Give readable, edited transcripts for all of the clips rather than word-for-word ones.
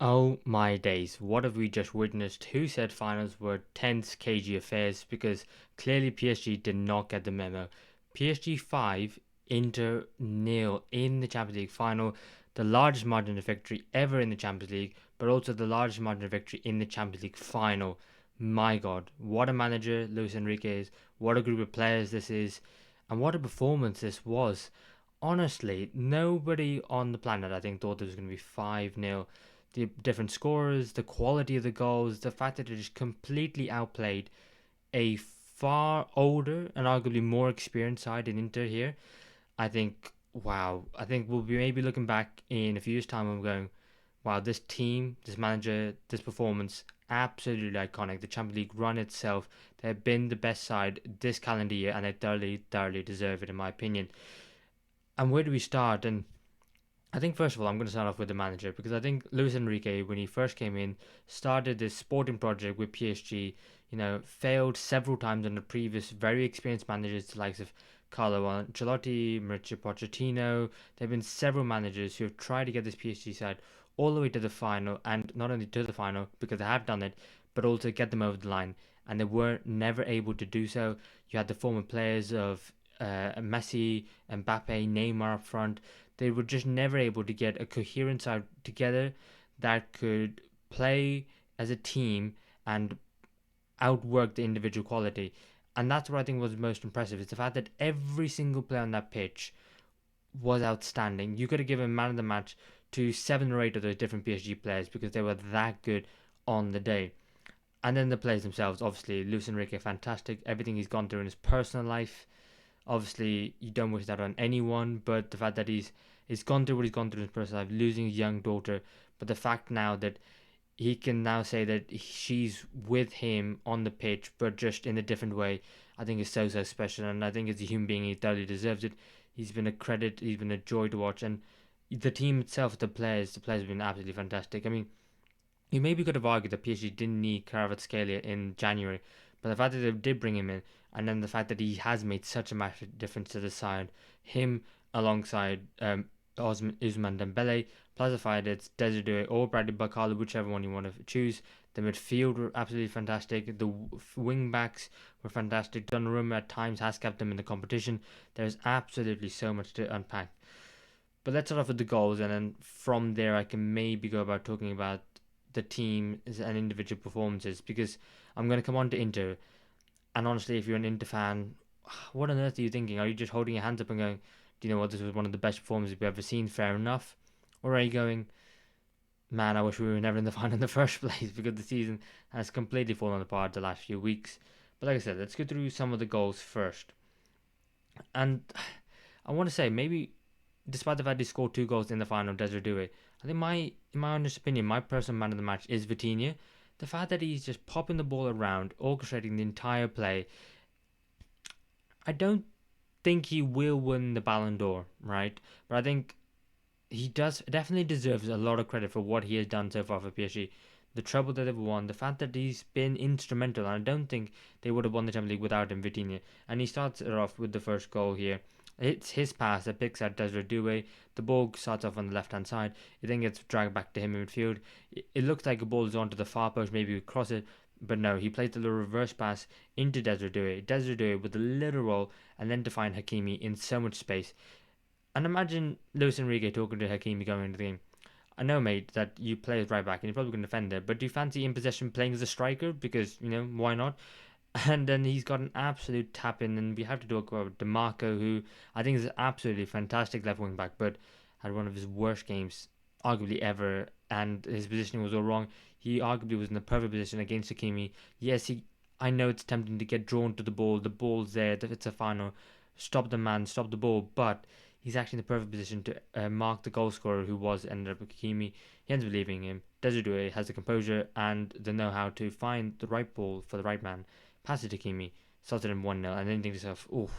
Oh my days, what have we just witnessed? Who said finals were tense, cagey affairs? Because clearly PSG did not get the memo. PSG 5, Inter nil in the Champions League final, the largest margin of victory ever in the Champions League, but also the largest margin of victory in the Champions League final. My god, what a manager Luis Enrique is, what a group of players this is, and what a performance this was. Honestly, nobody on the planet I think thought it was going to be 5-0. The different scorers, the quality of the goals, the fact that it just completely outplayed a far older and arguably more experienced side in Inter here. I think, wow, I think we'll be maybe looking back in a few years' time and going, wow, this team, this manager, this performance, absolutely iconic. The Champions League run itself, they've been the best side this calendar year and they thoroughly, thoroughly deserve it, in my opinion. And where do we start? And I think first of all, I'm going to start off with the manager because I think Luis Enrique, when he first came in, started this sporting project with PSG. Failed several times under previous very experienced managers, the likes of Carlo Ancelotti, Mauricio Pochettino. There have been several managers who have tried to get this PSG side all the way to the final, and not only to the final because they have done it, but also get them over the line, and they were never able to do so. You had the former players of Messi, Mbappe, Neymar up front. They were just never able to get a coherent side together that could play as a team and outwork the individual quality. And that's what I think was most impressive is the fact that every single player on that pitch was outstanding. You could have given man of the match to 7 or 8 of those different PSG players because they were that good on the day. And then the players themselves, obviously, Luis Enrique, fantastic. Everything he's gone through in his personal life, obviously, you don't wish that on anyone, but the fact that he's gone through what he's gone through in his personal life, losing his young daughter, but the fact now that he can now say that she's with him on the pitch, but just in a different way, I think is so special. And I think as a human being, he thoroughly deserves it. He's been a credit. He's been a joy to watch, and the team itself, the players have been absolutely fantastic. I mean, you maybe could have argued that PSG didn't need Kvaratskhelia in January, but the fact that they did bring him in, and then the fact that he has made such a massive difference to the side, him alongside Ousmane Dembele, plus the fact that it's Desiree or Bradley Bakala, whichever one you want to choose. The midfield were absolutely fantastic. The wing backs were fantastic. Donnarumma at times has kept them in the competition. There's absolutely so much to unpack. But let's start off with the goals, and then from there I can maybe go about talking about the team and individual performances because I'm going to come on to Inter. And honestly, if you're an Inter fan, what on earth are you thinking? Are you just holding your hands up and going, do you know what, this was one of the best performances we've ever seen? Fair enough. Or are you going, man, I wish we were never in the final in the first place because the season has completely fallen apart the last few weeks. But like I said, let's go through some of the goals first. And I want to say, maybe despite the fact he scored 2 goals in the final, Desiree, I think in my honest opinion, my personal man of the match is Vitinha. The fact that he's just popping the ball around, orchestrating the entire play. I don't think he will win the Ballon d'Or, right? But I think he does definitely deserves a lot of credit for what he has done so far for PSG. The treble that they've won, the fact that he's been instrumental, and I don't think they would have won the Champions League without him, Vitinha. And he starts it off with the first goal here. It's his pass that picks out Desiree. The ball starts off on the left hand side. It then gets dragged back to him in midfield. It looks like a ball is onto the far post, maybe we cross it, but no, he plays the little reverse pass into Desiree. Desiree with a little roll and then to find Hakimi in so much space. And imagine Luis Enrique talking to Hakimi going into the game. I know, mate, that you play as right back and you're probably going to defend it, but do you fancy in possession playing as a striker? Because, why not? And then he's got an absolute tap in, and we have to talk about DeMarco, who I think is an absolutely fantastic left wing back, but had one of his worst games, arguably ever, and his positioning was all wrong. He arguably was in the perfect position against Hakimi. Yes, I know it's tempting to get drawn to the ball. The ball's there. It's a final. Stop the man. Stop the ball. But he's actually in the perfect position to mark the goal scorer, who was ended up with Hakimi. He ends up leaving him. Desiree has the composure and the know-how to find the right ball for the right man, pass it to Kimi, started in 1-0, and then you think to yourself, oh,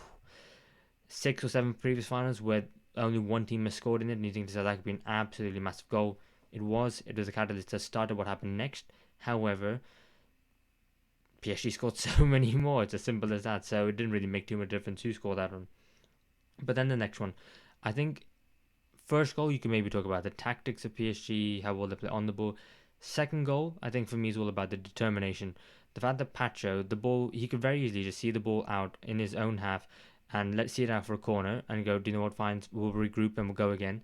6 or 7 previous finals where only one team has scored in it, and you think to yourself that could be an absolutely massive goal. It was a catalyst that started what happened next. However, PSG scored so many more. It's as simple as that. So it didn't really make too much difference who scored that one. But then the next one, I think First goal, you can maybe talk about the tactics of PSG, how well they play on the ball. Second goal, I think for me is all about the determination. The fact that Pacho, the ball, he could very easily just see the ball out in his own half and let's see it out for a corner and go, do you know what, fine, we'll regroup and we'll go again.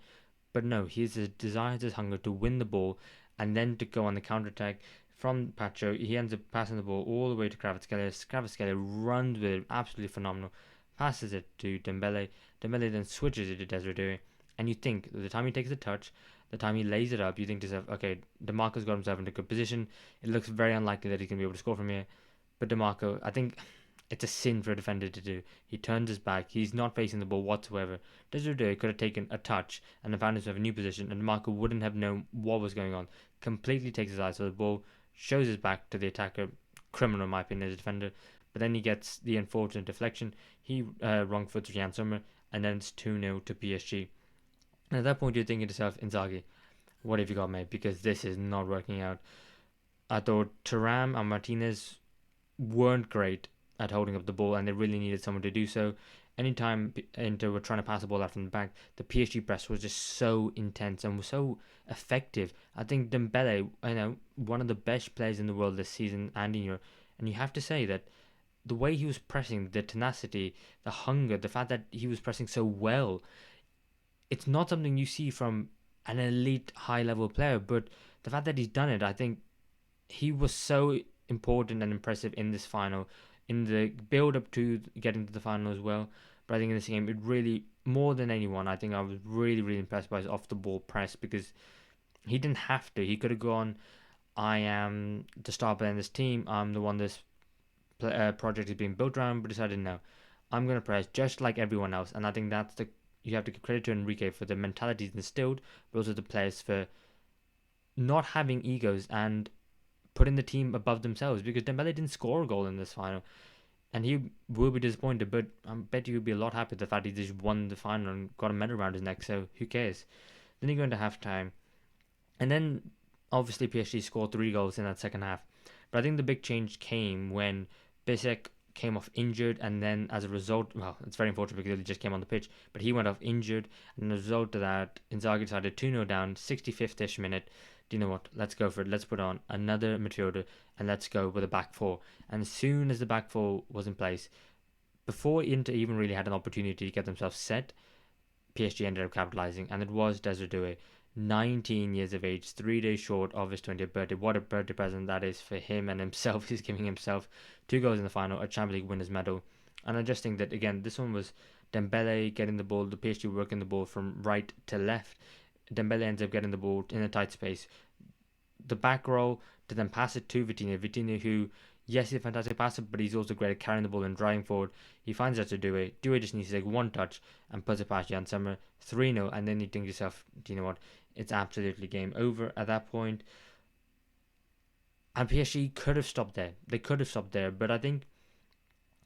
But no, he has a desire, his hunger to win the ball and then to go on the counter attack. From Pacho, he ends up passing the ball all the way to Kvaratskhelia. Kvaratskhelia runs with it, absolutely phenomenal. Passes it to Dembele. Dembele then switches it to Desiree. And you think, the time he takes the touch, the time he lays it up, you think to yourself, okay, DeMarco's got himself into a good position. It looks very unlikely that he can be able to score from here. But DeMarco, I think it's a sin for a defender to do. He turns his back. He's not facing the ball whatsoever. Desiree could have taken a touch and found himself in a new position, and DeMarco wouldn't have known what was going on. Completely takes his eyes off the ball, shows his back to the attacker. Criminal, in my opinion, as a defender. But then he gets the unfortunate deflection. He wrong foots Jan Sommer, and then it's 2-0 to PSG. And at that point, you're thinking to yourself, Inzaghi, what have you got, mate? Because this is not working out. I thought Thuram and Martinez weren't great at holding up the ball, and they really needed someone to do so. Anytime Inter were trying to pass the ball out from the back, the PSG press was just so intense and was so effective. I think Dembele, one of the best players in the world this season and in Europe, and you have to say that the way he was pressing, the tenacity, the hunger, the fact that he was pressing so well, it's not something you see from an elite high level player, but the fact that he's done it, I think he was so important and impressive in this final, in the build up to getting to the final as well. But I think in this game, it really, more than anyone, I think I was really, really impressed by his off the ball press, because he didn't have to. He could have gone, I am the star player in this team, I'm the one this project is being built around, but decided no, I'm going to press just like everyone else. And I think that's you have to give credit to Enrique for the mentality he's instilled, but also the players for not having egos and putting the team above themselves, because Dembele didn't score a goal in this final, and he will be disappointed, but I bet you would be a lot happy with the fact he just won the final and got a medal around his neck, so who cares. Then you go into half time, and then obviously PSG scored 3 goals in that second half, but I think the big change came when Bisek came off injured, and then as a result, well, it's very unfortunate because he just came on the pitch, but he went off injured, and as a result of that, Inzaghi decided 2-0 down, 65th-ish minute. Do you know what? Let's go for it. Let's put on another midfielder and let's go with a back four. And as soon as the back four was in place, before Inter even really had an opportunity to get themselves set, PSG ended up capitalising, and it was Desiree, 19 years of age, 3 days short of his 20th birthday. What a birthday present that is for him and himself. He's giving himself 2 goals in the final, a Champions League winner's medal. And I just think that, again, this one was Dembele getting the ball, the PSG working the ball from right to left. Dembele ends up getting the ball in a tight space. The back row to then pass it to Vitinha. Vitinha, who, yes, he's a fantastic passer, but he's also great at carrying the ball and driving forward. He finds out to do it. Do it just needs to take one touch and puts it past Jan Sommer. 3-0, and then you think to yourself, do you know what? It's absolutely game over at that point. And PSG could have stopped there. They could have stopped there, but I think,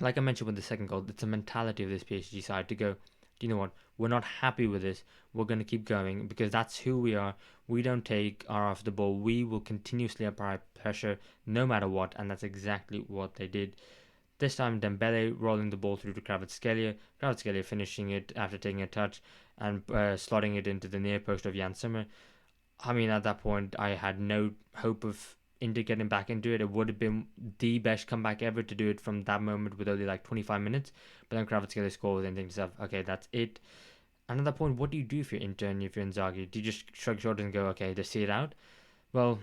like I mentioned with the second goal, it's a mentality of this PSG side to go, do you know what? We're not happy with this. We're going to keep going because that's who we are. We don't take our eye off the ball. We will continuously apply pressure no matter what, and that's exactly what they did. This time, Dembele rolling the ball through to Kvaratskhelia. Kvaratskhelia finishing it after taking a touch and slotting it into the near post of Jan Sommer. I mean, at that point, I had no hope of Inter getting back into it. It would have been the best comeback ever to do it from that moment with only like 25 minutes. But then Kvaratskhelia scores and thinks to yourself, okay, that's it. And at that point, what do you do if you're Inter and if you're Inzaghi? Do you just shrug your shoulders and go, okay, just see it out? Well,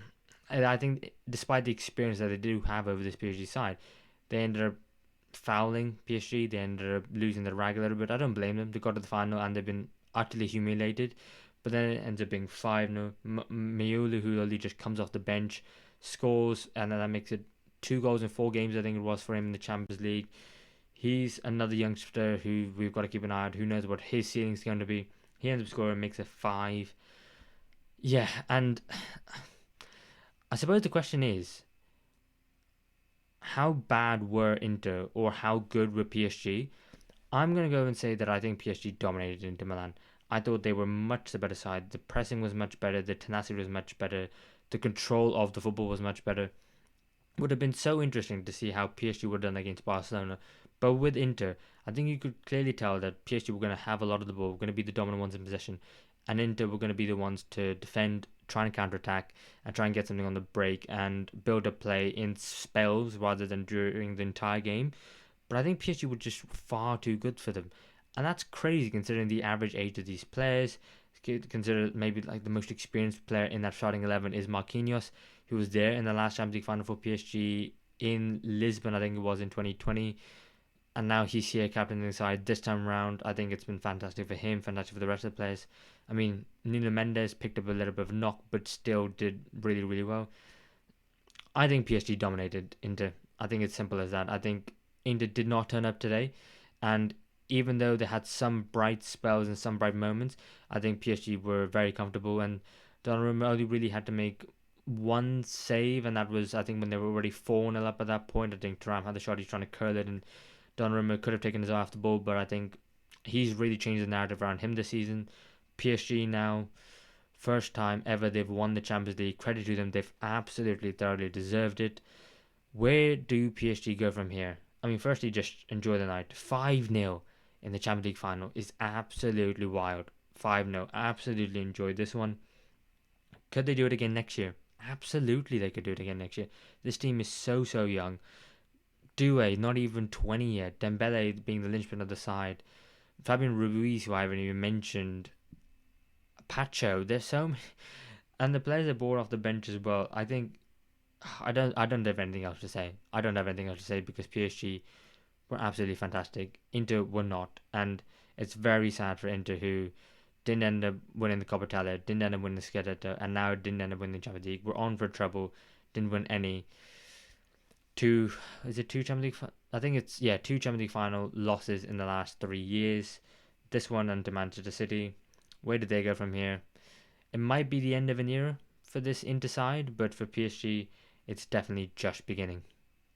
I think despite the experience that they do have over this PSG side, they ended up fouling PSG. They ended up losing the rag a little bit. I don't blame them. They got to the final and they've been utterly humiliated. But then it ends up being 5-0. Miulu, who only just comes off the bench, scores, and then that makes it 2 goals in 4 games, I think it was, for him in the Champions League. He's another youngster who we've got to keep an eye on. Who knows what his ceiling is going to be. He ends up scoring, makes it 5. Yeah, and I suppose the question is, how bad were Inter or how good were PSG? I'm going to go and say that I think PSG dominated Inter Milan. I thought they were much the better side. The pressing was much better. The tenacity was much better. The control of the football was much better. Would have been so interesting to see how PSG would have done against Barcelona. But with Inter, I think you could clearly tell that PSG were going to have a lot of the ball, were going to be the dominant ones in possession. and Inter were going to be the ones to defend, try and counter-attack, and try and get something on the break and build up play in spells rather than during the entire game. But I think PSG were just far too good for them. And that's crazy considering the average age of these players. Consider maybe like the most experienced player in that starting 11 is Marquinhos, who was there in the last Champions League final for PSG in Lisbon, I think it was in 2020. And now he's here captaining the side this time around. I think it's been fantastic for him, fantastic for the rest of the players. I mean, Nuno Mendes picked up a little bit of a knock, but still did really, really well. I think PSG dominated Inter. I think it's simple as that. I think Inter did not turn up today, and even though they had some bright spells and some bright moments, I think PSG were very comfortable, and Donnarumma only really had to make one save, and that was, I think, when they were already 4-0 up at that point. I think Thuram had the shot, he's trying to curl it, and Donnarumma could have taken his eye off the ball, but I think he's really changed the narrative around him this season. PSG now, first time ever they've won the Champions League. Credit to them, they've absolutely thoroughly deserved it. Where do PSG go from here? I mean, firstly, just enjoy the night. 5-0 in the Champions League final is absolutely wild. 5-0. Absolutely enjoyed this one. Could they do it again next year? Absolutely, they could do it again next year. This team is so, so young. Doué, not even 20 yet. Dembele being the linchpin of the side. Fabian Ruiz, who I haven't even mentioned. Pacho, there's so many. And the players that brought off the bench as well. I think I don't have anything else to say. I don't have anything else to say because PSG were absolutely fantastic. Inter were not, and it's very sad for Inter, who didn't end up winning the Coppa Italia, didn't end up winning the Scudetto, and now didn't end up winning the Champions League. We're on for trouble. Didn't win any. Two Champions League? I think it's two Champions League final losses in the last 3 years. This one and to Manchester City. Where did they go from here? It might be the end of an era for this Inter side, but for PSG, it's definitely just beginning.